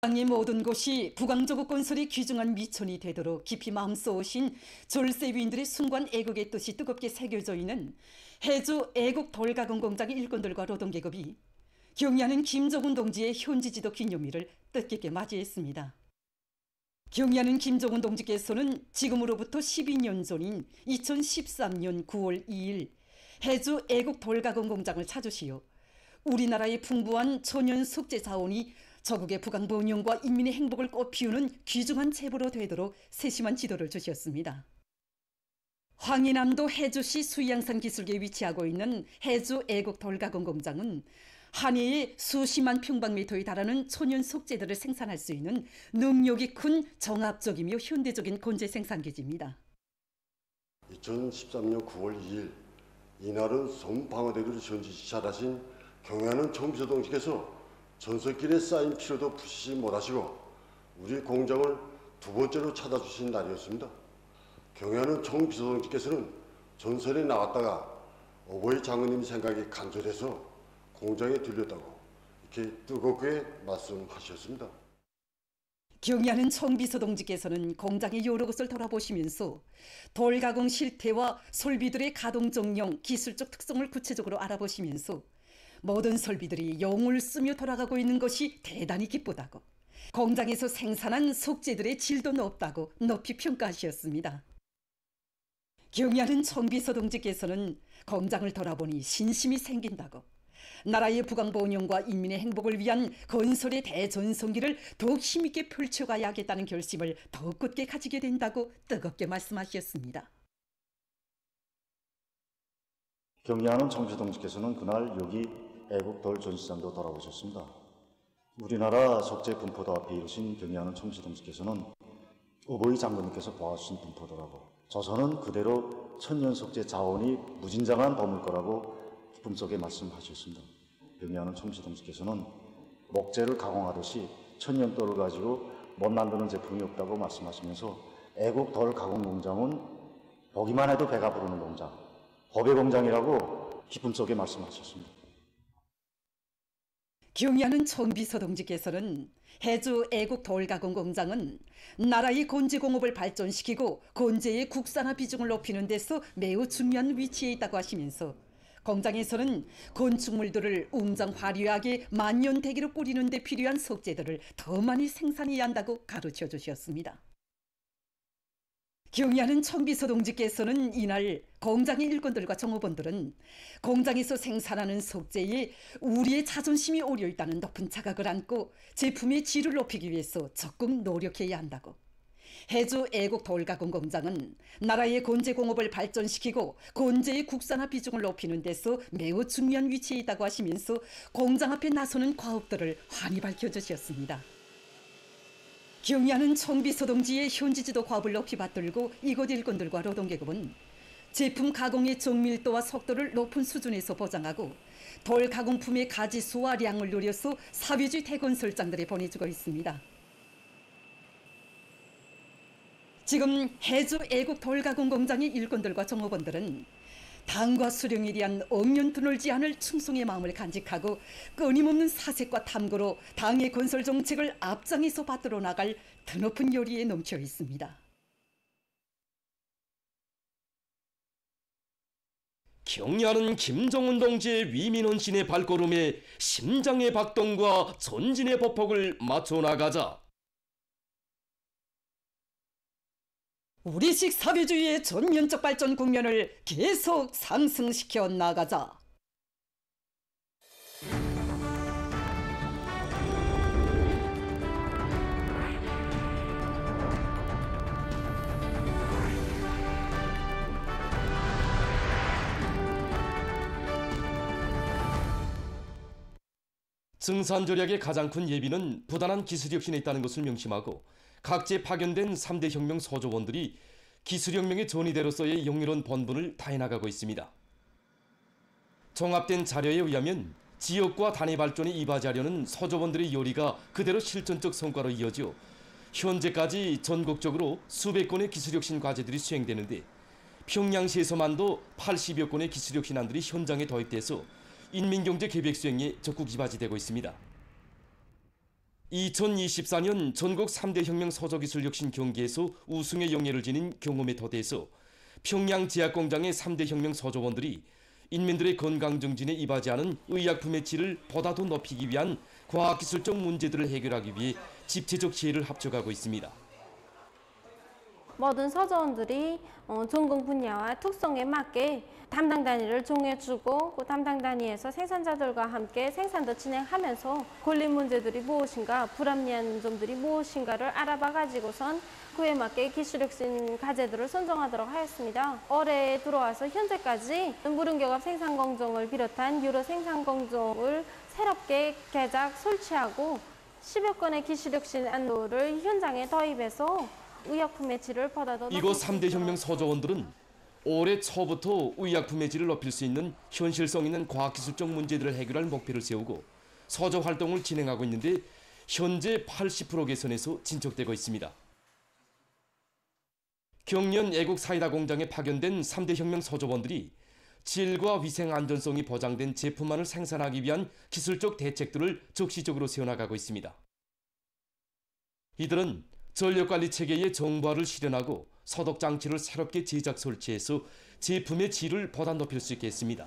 땅의 모든 곳이 부강조국 건설이 귀중한 미천이 되도록 깊이 마음쏘으신 졸세위인들의 순관 애국의 뜻이 뜨겁게 새겨져 있는 해주 애국 돌가공 공장의 일꾼들과 노동계급이 경의하는 김정은 동지의 현지지도 기념일을 뜻깊게 맞이했습니다. 경의하는 김정은 동지께서는 지금으로부터 12년 전인 2013년 9월 2일 해주 애국 돌가공 공장을 찾으시어 우리나라의 풍부한 천연 석재 자원이 저국의 부강 번영과 인민의 행복을 꽃피우는 귀중한 재보로 되도록 세심한 지도를 주셨습니다. 황해남도 해주시 수양산 기슭에 위치하고 있는 해주 애국 돌가공 공장은 한 해에 수십만 평방미터에 달하는 천연 석재들을 생산할 수 있는 능력이 큰 정합적이며 현대적인 건재 생산기지입니다. 2013년 9월 2일 이날은 섬방어대교를 현지지차하신 경의하는 정비서동지께서 전설길에 쌓인 피로도 푸시지 못하시고 우리 공장을 두 번째로 찾아주신 날이었습니다. 경의하는 정비서동지께서는 전설에 나왔다가 어버이 장군님 생각이 간절해서 공장에 들렸다고 이렇게 뜨겁게 말씀하셨습니다. 경의하는 정비서동지께서는 공장의 여러 곳을 돌아보시면서 돌가공 실태와 설비들의 가동 정령, 기술적 특성을 구체적으로 알아보시면서 모든 설비들이 영을 쓰며 돌아가고 있는 것이 대단히 기쁘다고, 공장에서 생산한 석재들의 질도 높다고 높이 평가하셨습니다. 경의하는 정비서동지께서는 공장을 돌아보니 신심이 생긴다고, 나라의 부강 번영과 인민의 행복을 위한 건설의 대전성기를 더욱 힘있게 펼쳐가야 하겠다는 결심을 더욱 굳게 가지게 된다고 뜨겁게 말씀하셨습니다. 경의하는 정비서동지께서는 그날 여기 애국 돌 전시장도 돌아보셨습니다. 우리나라 석재 분포도 앞에 이르신 경의하는 정비서동지께서는 어버이 장군님께서 보아주신 분포도라고, 조선은 그대로 천연 석재 자원이 무진장한 범을 거라고 기쁨 속에 말씀하셨습니다. 경의하는 정비서동지께서는 목재를 가공하듯이 천연 돌을 가지고 못 만드는 제품이 없다고 말씀하시면서 애국 돌 가공 공장은 보기만 해도 배가 부르는 공장, 고배 공장이라고 기쁨 속에 말씀하셨습니다. 경의하는 정비서동지께서는 해주 애국 돌가공 공장은 나라의 건재공업을 발전시키고 건재의 국산화 비중을 높이는 데서 매우 중요한 위치에 있다고 하시면서 공장에서는 건축물들을 웅장 화려하게 만년대기로 꾸리는 데 필요한 석재들을 더 많이 생산해야 한다고 가르쳐 주셨습니다. 경의하는 정비서동지께서는 이날 공장의 일꾼들과 종업원들은 공장에서 생산하는 석재에 우리의 자존심이 오려 있다는 높은 자각을 안고 제품의 질을 높이기 위해서 적극 노력해야 한다고, 해주 애국 돌가공 공장은 나라의 건재공업을 발전시키고 건재의 국산화 비중을 높이는 데서 매우 중요한 위치에 있다고 하시면서 공장 앞에 나서는 과업들을 환히 밝혀주셨습니다. 경의하는 정비서동지의 현지지도 과업을 높이 받들고 이곳 일꾼들과 노동계급은 제품 가공의 정밀도와 속도를 높은 수준에서 보장하고 돌 가공품의 가지수와 량을 노려서 사회주의 대건설장들에 보내주고 있습니다. 지금 해주 애국 돌가공 공장의 일꾼들과 종업원들은 당과 수령에 대한 억년드놀지 않을 충성의 마음을 간직하고 끊임없는 사색과 탐구로 당의 건설 정책을 앞장에서 받들어 나갈 드높은 열의에 넘쳐 있습니다. 경의하는 김정은 동지의 위민헌신의 발걸음에 심장의 박동과 전진의 법폭을 맞춰 나가자. 우리식 사회주의의 전면적 발전 국면을 계속 상승시켜 나가자. 증산절약의 가장 큰 예비는 부단한 기술혁신에 있다는 것을 명심하고 각지에 파견된 3대 혁명 소조원들이 기술혁명의 전위대로서의 영유로운 본분을 다해나가고 있습니다. 종합된 자료에 의하면 지역과 단위 발전에 이바지하려는 소조원들의 요리가 그대로 실천적 성과로 이어져 현재까지 전국적으로 수백 건의 기술혁신 과제들이 수행되는데 평양시에서만도 80여 건의 기술혁신안들이 현장에 도입돼서 인민경제 계획 수행에 적극 이바지되고 있습니다. 2024년 전국 3대 혁명 서저기술혁신 경기에서 우승의 영예를 지닌 경험에 더대해서 평양 제약공장의 3대 혁명 서저원들이 인민들의 건강 증진에 이바지하는 의약품의 질을 보다 더 높이기 위한 과학기술적 문제들을 해결하기 위해 집체적 지혜를 합쳐가고 있습니다. 모든 서저원들이 전공 분야와 특성에 맞게 담당 단위를 정해주고 그 담당 단위에서 생산자들과 함께 생산도 진행하면서 걸린 문제들이 무엇인가, 불합리한 점들이 무엇인가를 알아봐 가지고선 그에 맞게 기술혁신 과제들을 선정하도록 하였습니다. 올해 들어와서 현재까지 무릉교갑 생산공정을 비롯한 여러 생산공정을 새롭게 개작 설치하고 10여 건의 기술혁신 안도를 현장에 도입해서 의약품의 질을 보다 더 이곳 3대 혁명 서저원들은 올해 초부터 의약품의 질을 높일 수 있는 현실성 있는 과학기술적 문제들을 해결할 목표를 세우고 서저 활동을 진행하고 있는데 현재 80% 개선에서 진척되고 있습니다. 경년 애국 사이다 공장에 파견된 3대 혁명 서저원들이 질과 위생 안전성이 보장된 제품만을 생산하기 위한 기술적 대책들을 적시적으로 세워나가고 있습니다. 이들은 전력관리 체계의 정보화를 실현하고 소독 장치를 새롭게 제작 설치해서 제품의 질을 보다 높일 수 있게 했습니다.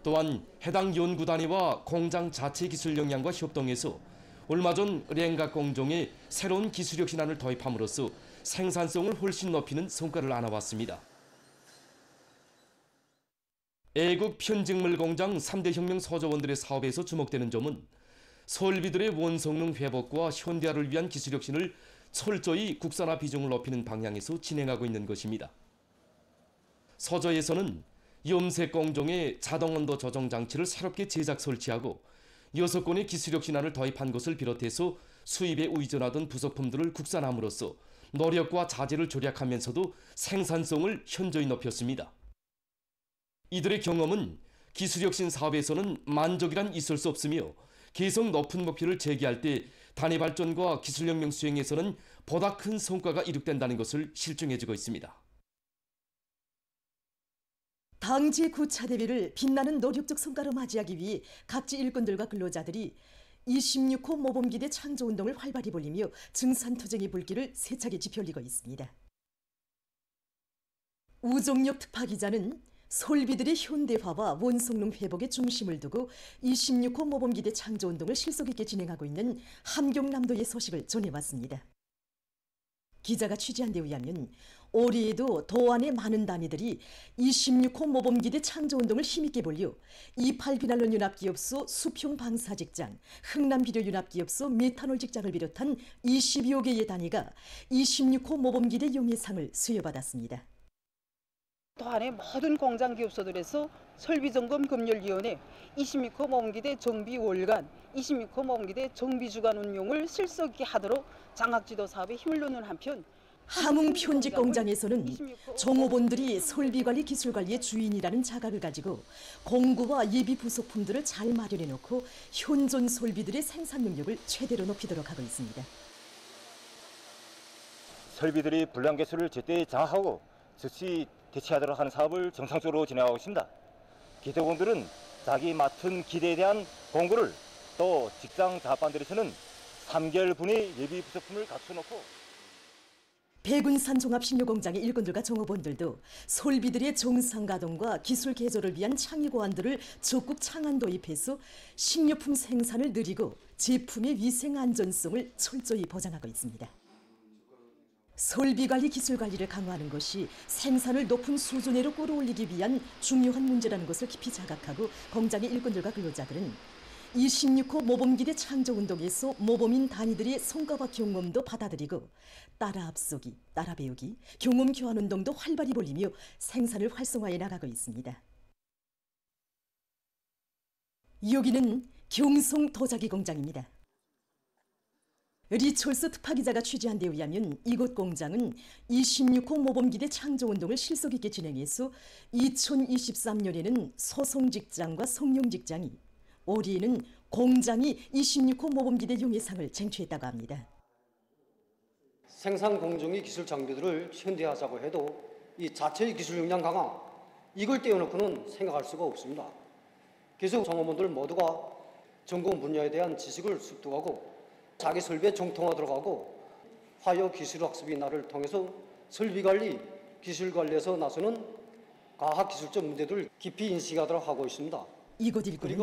또한 해당 연구 단위와 공장 자체 기술 역량과 협동해서 얼마 전 랭각 공정에 새로운 기술혁신안을 도입함으로써 생산성을 훨씬 높이는 성과를 안아왔습니다. 애국 편직물 공장 3대 혁명 서저원들의 사업에서 주목되는 점은 설비들의 원성능 회복과 현대화를 위한 기술혁신을 철저히 국산화 비중을 높이는 방향에서 진행하고 있는 것입니다. 서저에서는 염색 공정에 자동온도 조정 장치를 새롭게 제작 설치하고 6건의 기술혁신안을 도입한 것을 비롯해서 수입에 의존하던 부속품들을 국산함으로써 노력과 자재를 절약하면서도 생산성을 현저히 높였습니다. 이들의 경험은 기술혁신 사업에서는 만족이란 있을 수 없으며 계속 높은 목표를 제기할 때 단위 발전과 기술혁명 수행에서는 보다 큰 성과가 이룩된다는 것을 실증해주고 있습니다. 당지의 구차 대비를 빛나는 노력적 성과로 맞이하기 위해 각지 일꾼들과 근로자들이 26호 모범기대 창조운동을 활발히 벌이며 증산투쟁의 불길을 세차게 지펴올리고 있습니다. 우종혁 특파기자는 설비들의 현대화와 원성능 회복에 중심을 두고 26호 모범기대 창조운동을 실속 있게 진행하고 있는 함경남도의 소식을 전해왔습니다. 기자가 취재한 데 의하면 올해에도 도안의 많은 단위들이 26호 모범기대 창조운동을 힘있게 벌려 28비난론연합기업소 수평방사직장, 흥남비료연합기업소 메탄올 직장을 비롯한 20여 개의 단위가 26호 모범기대 용예상을 수여받았습니다. 도안의 모든 공장기업소들에서 설비점검검열위원회 26호 모범기대 정비월간, 26호 모범기대 정비주간 운용을 실속 있게 하도록 장학지도 사업에 힘을 놓는 한편 함흥 편집 공장에서는 종업원들이 설비관리 기술관리의 주인이라는 자각을 가지고 공구와 예비 부속품들을 잘 마련해 놓고 현존 설비들의 생산 능력을 최대로 높이도록 하고 있습니다. 설비들이 불량 개수를 제때 장악하고 즉시 대체하도록 하는 사업을 정상적으로 진행하고 있습니다. 기대원들은 자기 맡은 기대에 대한 공고를 또 직장 자업반들에서는 3개월 분의 예비 부속품을 갖춰놓고 백운산 종합식료공장의 일꾼들과 종업원들도 설비들의 정상 가동과 기술 개조를 위한 창의 고안들을 적극 창안 도입해서 식료품 생산을 늘리고 제품의 위생 안전성을 철저히 보장하고 있습니다. 설비관리 기술관리를 강화하는 것이 생산을 높은 수준으로 끌어올리기 위한 중요한 문제라는 것을 깊이 자각하고 공장의 일꾼들과 근로자들은 26호 모범기대 창조운동에서 모범인 단위들의 성과와 경험도 받아들이고 따라 앞서기, 따라 배우기, 경험 교환운동도 활발히 벌이며 생산을 활성화해 나가고 있습니다. 여기는 경성 도자기 공장입니다. 리철스 특파기자가 취재한 데 의하면 이곳 공장은 26호 모범기대 창조운동을 실속 있게 진행해서 2023년에는 소송직장과 성룡직장이, 올해에는 공장이 26호 모범기대 용예상을 쟁취했다고 합니다. 생산 공정의 기술 장비들을 현대화하자고 해도 이 자체의 기술 역량 강화, 이걸 떼어놓고는 생각할 수가 없습니다. 그래서 종업원들 모두가 전공 분야에 대한 지식을 습득하고 자기 설비에 정통하도록 하고 화력 기술 학습 인하를 통해서 설비 관리, 기술 관리에서 나서는 과학 기술적 문제들을 깊이 인식하도록 하고 있습니다. 이곳 일꾼은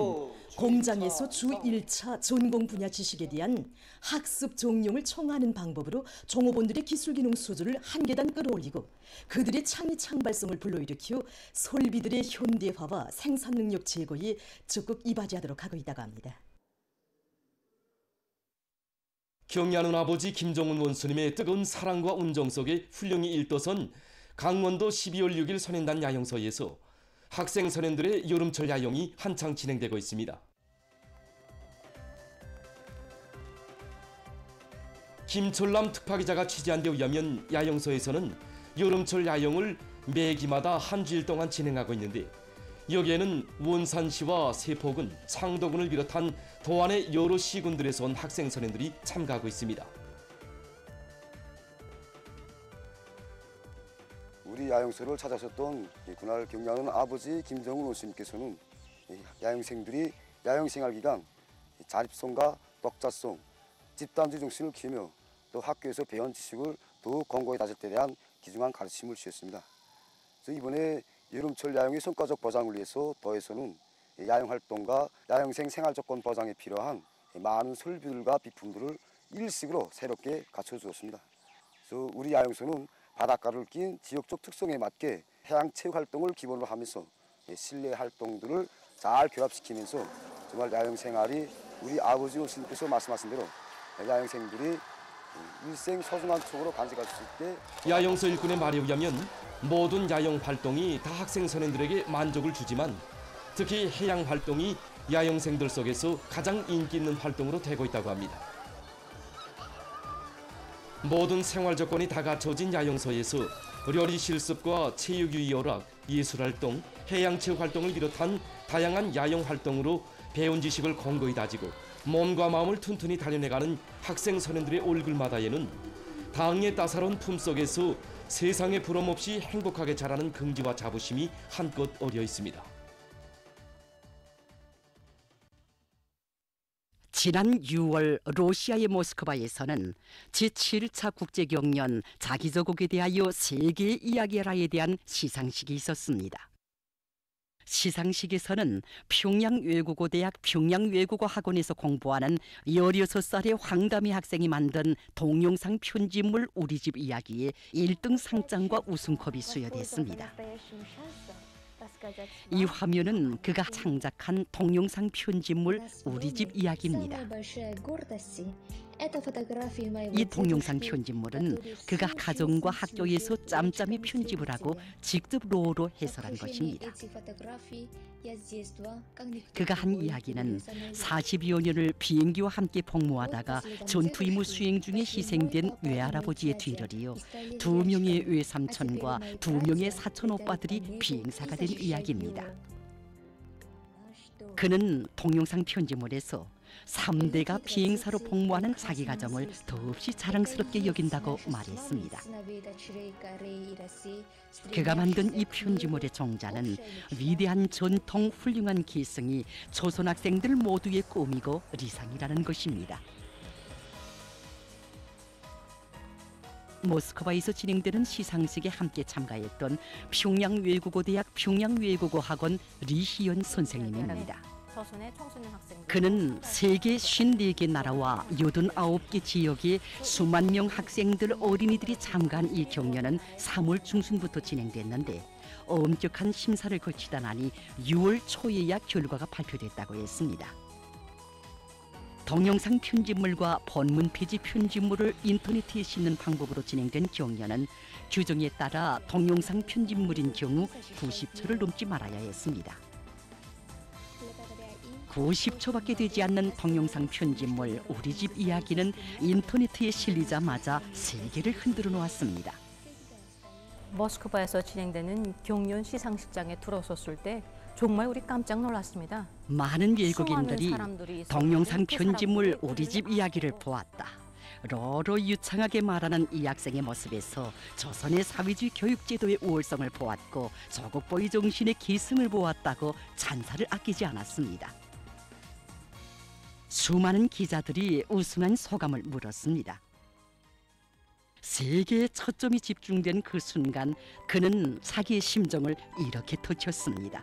공장에서 주 1차 전공 분야 지식에 대한 학습 종용을 청하는 방법으로 종업원들의 기술 기능 수준을 한 계단 끌어올리고 그들의 창의 창발성을 불러일으켜 설비들의 현대화와 생산 능력 제고에 적극 이바지하도록 하고 있다고 합니다. 경야는 아버지 김정은 원수님의 뜨거운 사랑과 운정 속에 훌륭히 일떠선 강원도 12월 6일 선행단 야영서에서 학생 선생들의 여름철 야영이 한창 진행되고 있습니다. 김철남 특파기자가 취재한 데 의하면 야영서에서는 여름철 야영을 매기마다 한 주일 동안 진행하고 있는데 여기에는 원산시와 세포군, 창도군을 비롯한 도안의 여러 시군들에서 온 학생 선생들이 참가하고 있습니다. 우리 야영소를 찾아섰던 그날 경야는 아버지 김정은 원수님께서는 야영생들이 야영생활 기간 자립성과 독자성, 집단주의 정신을 키우며 또 학교에서 배운 지식을 더욱 공고히 다질 때 대한 귀중한 가르침을 주셨습니다. 그래서 이번에 여름철 야영의 성과적 보장을 위해서 도에서는 야영활동과 야영생 생활조건 보장에 필요한 많은 설비들과 비품들을 일식으로 새롭게 갖춰주었습니다. 그래서 우리 야영소는 바닷가를 낀 지역적 특성에 맞게 해양체육활동을 기본으로 하면서 실내 활동들을 잘 결합시키면서 정말 야영생활이 우리 아버지 원수님께서 말씀하신 대로 야영생들이 일생 소중한 추억으로 간직할 수 있게 야영소 일꾼의 말에 의하면 모든 야영 활동이 다 학생 선생들에게 만족을 주지만 특히 해양 활동이 야영생들 속에서 가장 인기 있는 활동으로 되고 있다고 합니다. 모든 생활 조건이 다 갖춰진 야영소에서 요리 실습과 체육유희 오락, 예술활동, 해양체육 활동을 비롯한 다양한 야영 활동으로 배운 지식을 공고히 다지고 몸과 마음을 튼튼히 단련해가는 학생 선생들의 얼굴마다에는 당의 따사로운 품속에서 세상에 부러움없이 행복하게 자라는 긍지와 자부심이 한껏 어려 있습니다. 지난 6월 러시아의 모스크바에서는 제7차 국제경연 자기저곡에 대하여 세계의 이야기하라에 대한 시상식이 있었습니다. 시상식에서는 평양외국어대학 평양외국어학원에서 공부하는 16살의 황담희 학생이 만든 동영상 편집물 우리 집 이야기에 1등 상장과 우승컵이 수여됐습니다. 이 화면은 그가 창작한 동영상 편집물 우리 집 이야기입니다. 이 동영상 편집물은 그가 가정과 학교에서 짬짬이 편집을 하고 직접 로로 해설한 것입니다. 그가 한 이야기는 40여 년을 비행기와 함께 복무하다가 전투 임무 수행 중에 희생된 외할아버지의 뒤를 이어 2명의 외삼촌과 2명의 사촌 오빠들이 비행사가 된 이야기입니다. 그는 동영상 편집물에서 3대가 비행사로 복무하는 자기 가정을 더없이 자랑스럽게 여긴다고 말했습니다. 그가 만든 이 편집물의 종자는 위대한 전통 훌륭한 기승이 조선 학생들 모두의 꿈이고 리상이라는 것입니다. 모스크바에서 진행되는 시상식에 함께 참가했던 평양외국어대학 평양외국어학원 리희연 선생님입니다. 그는 세계 54개 나라와 89개 지역의 수만 명 학생들 어린이들이 참가한 이 경연은 3월 중순부터 진행됐는데 엄격한 심사를 거치다 나니 6월 초에야 결과가 발표됐다고 했습니다. 동영상 편집물과 본문 페이지 편집물을 인터넷에 싣는 방법으로 진행된 경연은 규정에 따라 동영상 편집물인 경우 90초를 넘지 말아야 했습니다. 90초밖에 되지 않는 동영상 편집물 우리 집 이야기는 인터넷에 실리자마자 세계를 흔들어 놓았습니다. 모스크바에서 진행되는 경연 시상식장에 들어섰을 때 정말 우리 깜짝 놀랐습니다. 많은 외국인들이 동영상 편집물 우리 집 이야기를 보았다. 로로 유창하게 말하는 이 학생의 모습에서 조선의 사회주의 교육제도의 우월성을 보았고 조국보위 정신의 기승을 보았다고 찬사를 아끼지 않았습니다. 수많은 기자들이 우승한 소감을 물었습니다. 세계의 초점이 집중된 그 순간 그는 자기의 심정을 이렇게 터쳤습니다.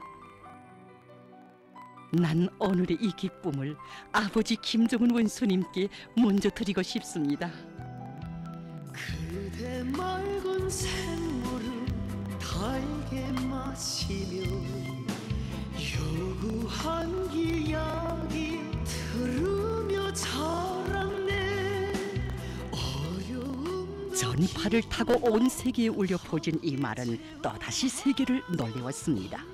난 오늘의 이 기쁨을 아버지 김정은 원수님께 먼저 드리고 싶습니다. 그대 맑은 샘물을 달게 마시며 요구한 이야기 들으며 자랐네. 전파를 타고 온 세계에 울려 퍼진 이 말은 또다시 세계를 놀래웠습니다.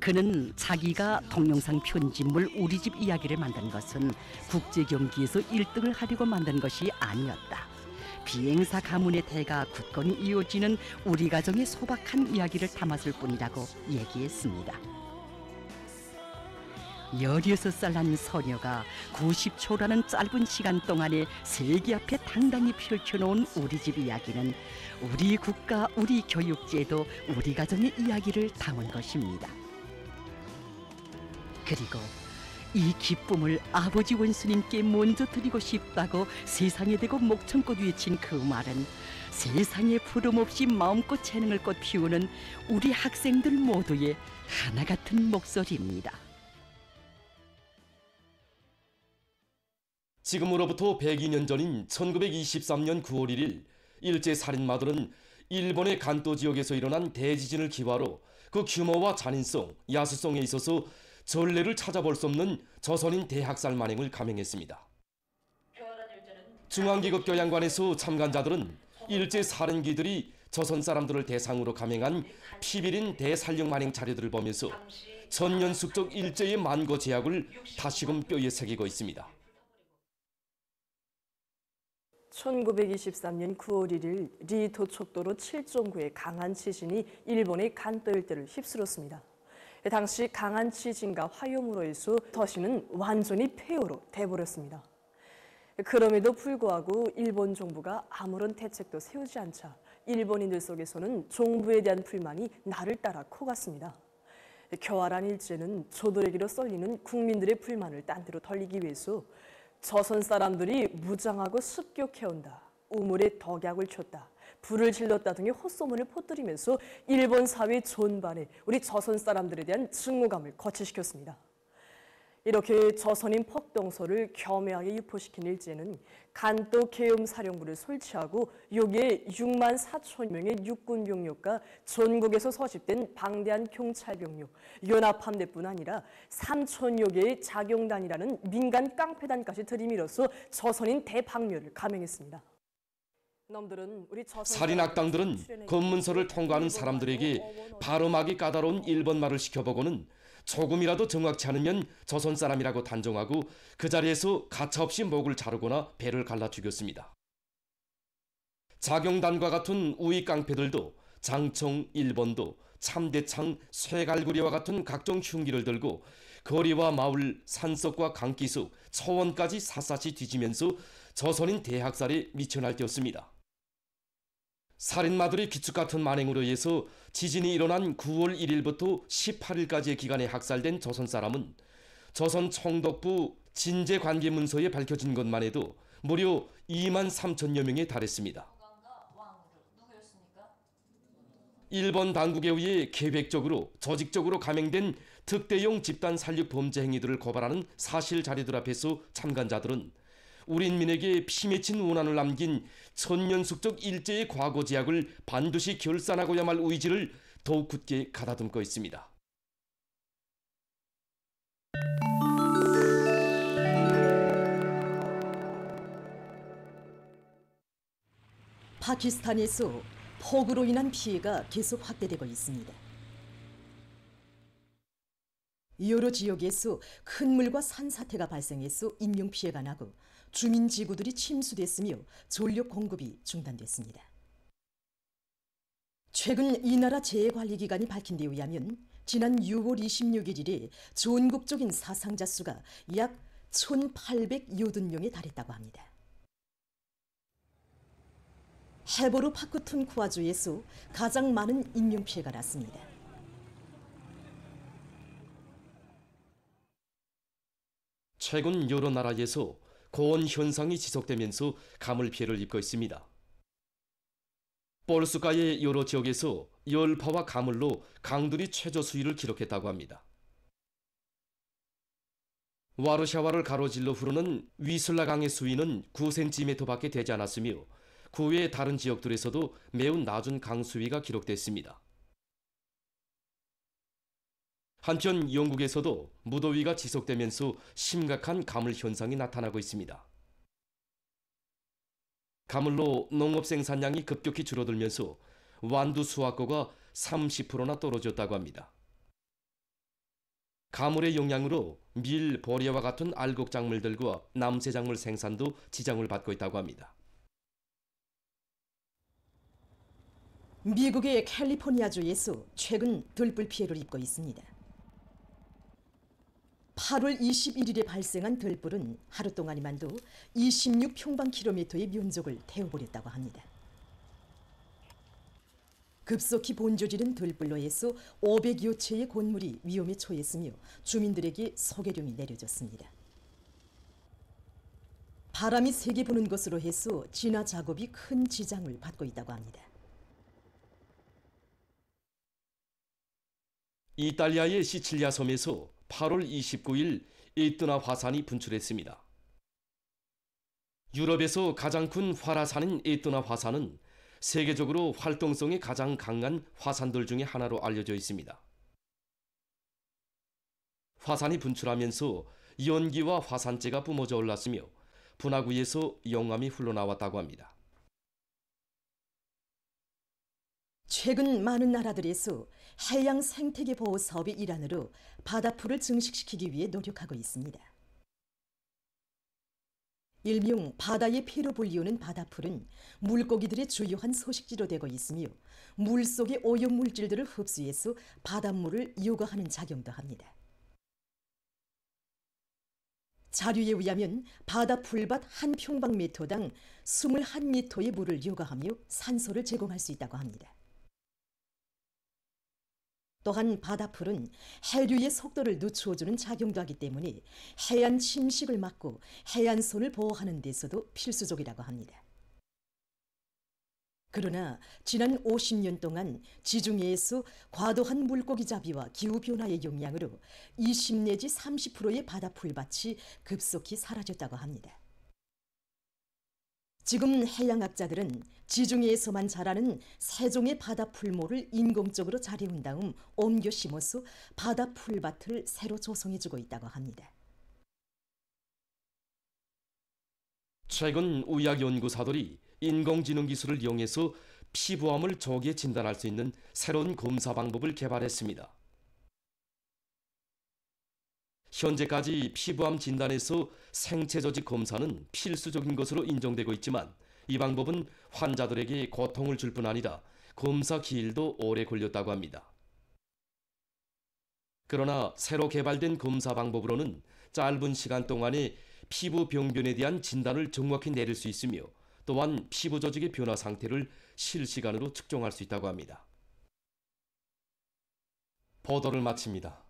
그는 자기가 동영상 편집물 우리 집 이야기를 만든 것은 국제 경기에서 1등을 하려고 만든 것이 아니었다. 비행사 가문의 대가 굳건히 이어지는 우리 가정의 소박한 이야기를 담았을 뿐이라고 얘기했습니다. 16살 난 소녀가 90초라는 짧은 시간 동안에 세계 앞에 당당히 펼쳐놓은 우리 집 이야기는 우리 국가, 우리 교육제도, 우리 가정의 이야기를 담은 것입니다. 그리고 이 기쁨을 아버지 원수님께 먼저 드리고 싶다고 세상에 대고 목청껏 외친 그 말은 세상에 부름없이 마음껏 재능을 꽃피우는 우리 학생들 모두의 하나 같은 목소리입니다. 지금으로부터 102년 전인 1923년 9월 1일 일제 살인마들은 일본의 간도 지역에서 일어난 대지진을 기화로 그 규모와 잔인성, 야수성에 있어서 전례를 찾아볼 수 없는 조선인 대학살 만행을 감행했습니다. 중앙기급교양관에서 참관자들은 일제 살인귀들이 조선 사람들을 대상으로 감행한 피비린 대살육 만행 자료들을 보면서 전년숙적 일제의 만고 제약을 다시금 뼈에 새기고 있습니다. 1923년 9월 1일 리토 촉도로 7.9의 강한 지진이 일본의 간도 일대를 휩쓸었습니다. 당시 강한 지진과 화염으로 인해서 도시는 완전히 폐허로 돼버렸습니다. 그럼에도 불구하고 일본 정부가 아무런 대책도 세우지 않자 일본인들 속에서는 정부에 대한 불만이 날을 따라 커갔습니다. 교활한 일제는 조도래기로 썰리는 국민들의 불만을 딴 데로 돌리기 위해서 조선 사람들이 무장하고 습격해온다, 우물에 덕약을 쳤다, 불을 질렀다 등의 헛소문을 퍼뜨리면서 일본 사회 전반에 우리 조선 사람들에 대한 증오감을 거치시켰습니다. 이렇게 조선인 폭동소를 교묘하게 유포시킨 일제는 간도 계엄사령부를 설치하고 여기에 6만 4천 명의 육군 병력과 전국에서 소집된 방대한 경찰 병력, 연합함대뿐 아니라 3천여 개의 자경단이라는 민간 깡패단까지 들이밀어서 조선인 대박멸을 감행했습니다. 살인 악당들은 검문소를 통과하는 사람들에게 발음하기 까다로운 일본말을 시켜보고는 조금이라도 정확치 않으면 조선 사람이라고 단정하고 그 자리에서 가차없이 목을 자르거나 배를 갈라 죽였습니다. 자경단과 같은 우익 깡패들도 장청, 일본도, 참대창, 쇠갈구리와 같은 각종 흉기를 들고 거리와 마을, 산속과 강기슭, 초원까지 샅샅이 뒤지면서 조선인 대학살에 미쳐날뛰었습니다. 살인마들의 기축같은 만행으로 인해서 지진이 일어난 9월 1일부터 18일까지의 기간에 학살된 조선 사람은 조선 총독부 진제관계문서에 밝혀진 것만 해도 무려 2만 3천여 명에 달했습니다. 일본 당국에 의해 계획적으로 조직적으로 감행된 특대용 집단 살육 범죄 행위들을 고발하는 사실 자료들 앞에서 참관자들은 우리 인민에게 피맺힌 원한을 남긴 천년숙적 일제의 과거 제약을 반드시 결산하고야 말 의지를 더욱 굳게 가다듬고 있습니다. 파키스탄에서 폭우로 인한 피해가 계속 확대되고 있습니다. 여러 지역에서 큰 물과 산사태가 발생해서 인명피해가 나고 주민지구들이 침수됐으며 전력 공급이 중단됐습니다. 최근 이 나라 재해관리기관이 밝힌 데 의하면 지난 6월 26일에 전국적인 사상자 수가 약 1,880명에 달했다고 합니다. 헤보르 파크툰쿠아주에서 가장 많은 인명피해가 났습니다. 최근 여러 나라에서 고온 현상이 지속되면서 가물 피해를 입고 있습니다. 볼스가의 여러 지역에서 열파와 가물로 강들이 최저 수위를 기록했다고 합니다. 와르샤와를 가로질러 흐르는 위슬라강의 수위는 9cm밖에 되지 않았으며 그 외 다른 지역들에서도 매우 낮은 강 수위가 기록됐습니다. 한편 영국에서도 무더위가 지속되면서 심각한 가물 현상이 나타나고 있습니다. 가물로 농업 생산량이 급격히 줄어들면서 완두 수확고가 30%나 떨어졌다고 합니다. 가물의 영향으로 밀, 보리와 같은 알곡 작물들과 남새 작물 생산도 지장을 받고 있다고 합니다. 미국의 캘리포니아주에서 최근 들불 피해를 입고 있습니다. 8월 21일에 발생한 들불은 하루 동안이만도 26평방킬로미터의 면적을 태워버렸다고 합니다. 급속히 번져지는 들불로 해서 500여 채의 건물이 위험에 처했으며 주민들에게 소개령이 내려졌습니다. 바람이 세게 부는 것으로 해서 진화 작업이 큰 지장을 받고 있다고 합니다. 이탈리아의 시칠리아 섬에서 8월 29일 에트나 화산이 분출했습니다. 유럽에서 가장 큰 활화산인 에트나 화산은 세계적으로 활동성이 가장 강한 화산들 중에 하나로 알려져 있습니다. 화산이 분출하면서 연기와 화산재가 뿜어져 올랐으며 분화구에서 용암이 흘러나왔다고 합니다. 최근 많은 나라들에서 해양 생태계 보호 사업의 일환으로 바다풀을 증식시키기 위해 노력하고 있습니다. 일명 바다의 피로 불리우는 바다풀은 물고기들의 주요한 서식지로 되고 있으며 물속의 오염물질들을 흡수해서 바닷물을 요가하는 작용도 합니다. 자료에 의하면 바다풀밭 한 평방미터당 21리터의 물을 요가하며 산소를 제공할 수 있다고 합니다. 또한 바다풀은 해류의 속도를 늦추어주는 작용도 하기 때문에 해안 침식을 막고 해안선을 보호하는 데서도 필수적이라고 합니다. 그러나 지난 50년 동안 지중해에서 과도한 물고기 잡이와 기후변화의 영향으로 20 내지 30%의 바다풀밭이 급속히 사라졌다고 합니다. 지금 해양학자들은 지중해에서만 자라는 세 종의 바다풀모를 인공적으로 자리운 다음 옮겨 심어서 바다풀밭을 새로 조성해주고 있다고 합니다. 최근 의학연구사들이 인공지능 기술을 이용해서 피부암을 조기에 진단할 수 있는 새로운 검사 방법을 개발했습니다. 현재까지 피부암 진단에서 생체 조직 검사는 필수적인 것으로 인정되고 있지만 이 방법은 환자들에게 고통을 줄 뿐 아니라 검사 기일도 오래 걸렸다고 합니다. 그러나 새로 개발된 검사 방법으로는 짧은 시간 동안에 피부 병변에 대한 진단을 정확히 내릴 수 있으며 또한 피부 조직의 변화 상태를 실시간으로 측정할 수 있다고 합니다. 보도를 마칩니다.